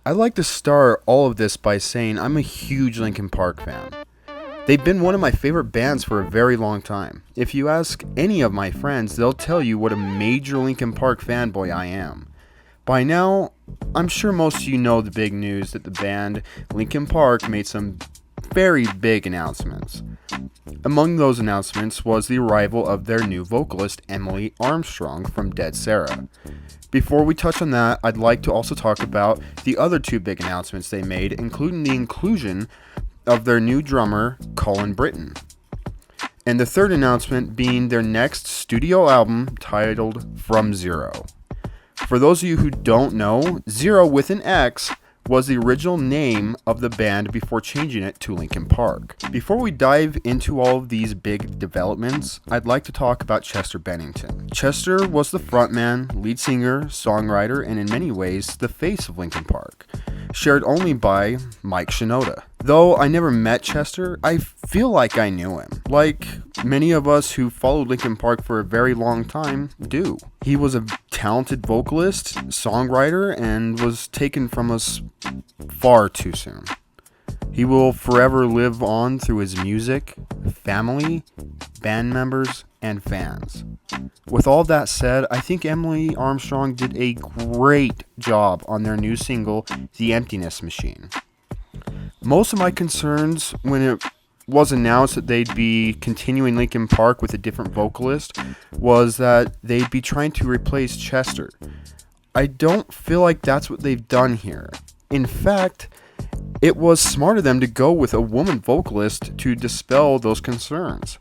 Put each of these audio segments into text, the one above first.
I'd like to start all of this by saying I'm a huge Linkin Park fan. They've been one of my favorite bands for a very long time. If you ask any of my friends, they'll tell you what a major Linkin Park fanboy I am. By now, I'm sure most of you know the big news that the band Linkin Park made some very big announcements. Among those announcements was the arrival of their new vocalist, Emily Armstrong from Dead Sarah. Before we touch on that, I'd like to also talk about the other two big announcements they made, including the inclusion of their new drummer, Colin Britton. And the third announcement being their next studio album titled From Zero. For those of you who don't know, Zero with an X was the original name of the band before changing it to Linkin Park. Before we dive into all of these big developments, I'd like to talk about Chester Bennington. Chester was the frontman, lead singer, songwriter, and in many ways, the face of Linkin Park, shared only by Mike Shinoda. Though I never met Chester, I feel like I knew him, like many of us who followed Linkin Park for a very long time do. He was a talented vocalist, songwriter, and was taken from us far too soon. He will forever live on through his music, family, band members, and fans. With all that said, I think Emily Armstrong did a great job on their new single, The Emptiness Machine. Most of my concerns when it was announced that they'd be continuing Linkin Park with a different vocalist was that they'd be trying to replace Chester. I don't feel like that's what they've done here. In fact, it was smart of them to go with a woman vocalist to dispel those concerns.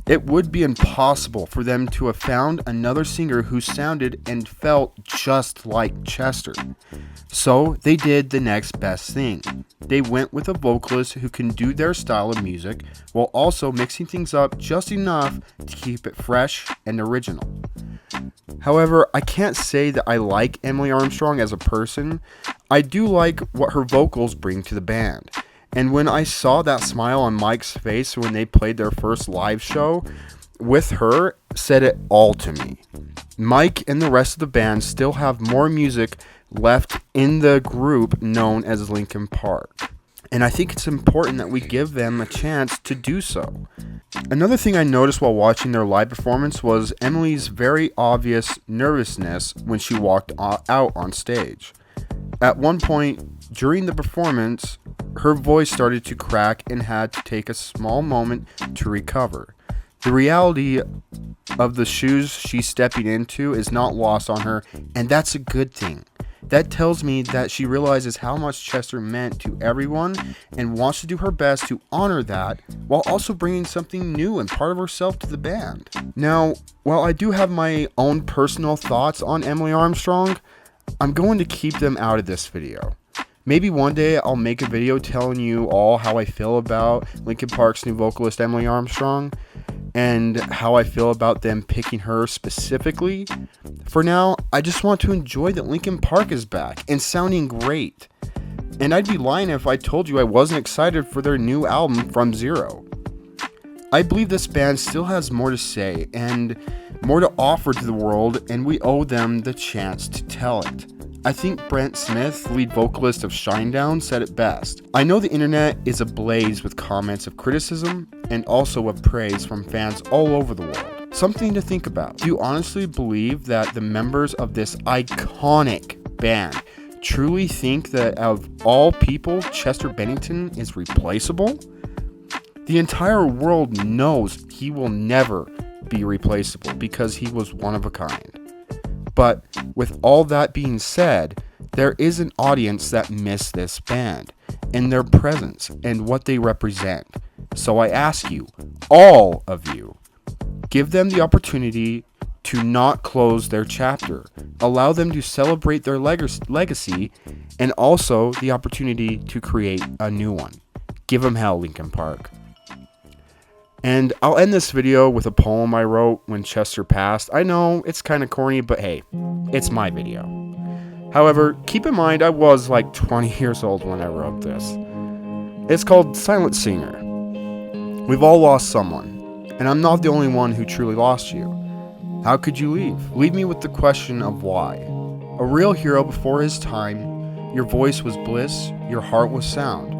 It would be impossible for them to have found another singer who sounded and felt just like Chester. So they did the next best thing. They went with a vocalist who can do their style of music while also mixing things up just enough to keep it fresh and original. However, I can't say that I like Emily Armstrong as a person. I do like what her vocals bring to the band. And when I saw that smile on Mike's face when they played their first live show with her, said it all to me. Mike and the rest of the band still have more music left in the group known as Linkin Park. And I think it's important that we give them a chance to do so. Another thing I noticed while watching their live performance was Emily's very obvious nervousness when she walked out on stage. At one point during the performance, her voice started to crack and had to take a small moment to recover. The reality of the shoes she's stepping into is not lost on her, and that's a good thing. That tells me that she realizes how much Chester meant to everyone and wants to do her best to honor that while also bringing something new and part of herself to the band. Now, while I do have my own personal thoughts on Emily Armstrong, I'm going to keep them out of this video. Maybe one day I'll make a video telling you all how I feel about Linkin Park's new vocalist Emily Armstrong and how I feel about them picking her specifically. For now, I just want to enjoy that Linkin Park is back and sounding great. And I'd be lying if I told you I wasn't excited for their new album From Zero. I believe this band still has more to say and more to offer to the world, and we owe them the chance to tell it. I think Brent Smith, lead vocalist of Shinedown, said it best. I know the internet is ablaze with comments of criticism and also of praise from fans all over the world. Something to think about. Do you honestly believe that the members of this iconic band truly think that of all people, Chester Bennington is replaceable? The entire world knows he will never be replaceable because he was one of a kind. But with all that being said, there is an audience that miss this band and their presence and what they represent. So I ask you, all of you, give them the opportunity to not close their chapter. Allow them to celebrate their legacy and also the opportunity to create a new one. Give them hell, Linkin Park. And I'll end this video with a poem I wrote when Chester passed. I know, it's kind of corny, but hey, it's my video. However, keep in mind I was like 20 years old when I wrote this. It's called Silent Singer. We've all lost someone, and I'm not the only one who truly lost you. How could you leave? Leave me with the question of why. A real hero before his time, Your voice was bliss, your heart was sound.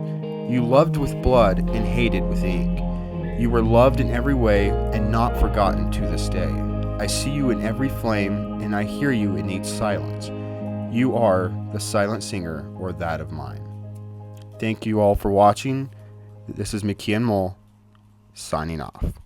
You loved with blood and hated with ink. You were loved in every way and not forgotten to this day. I see you in every flame and I hear you in each silence. You are the silent singer or that of mine. Thank you all for watching. This is McKein Mull signing off.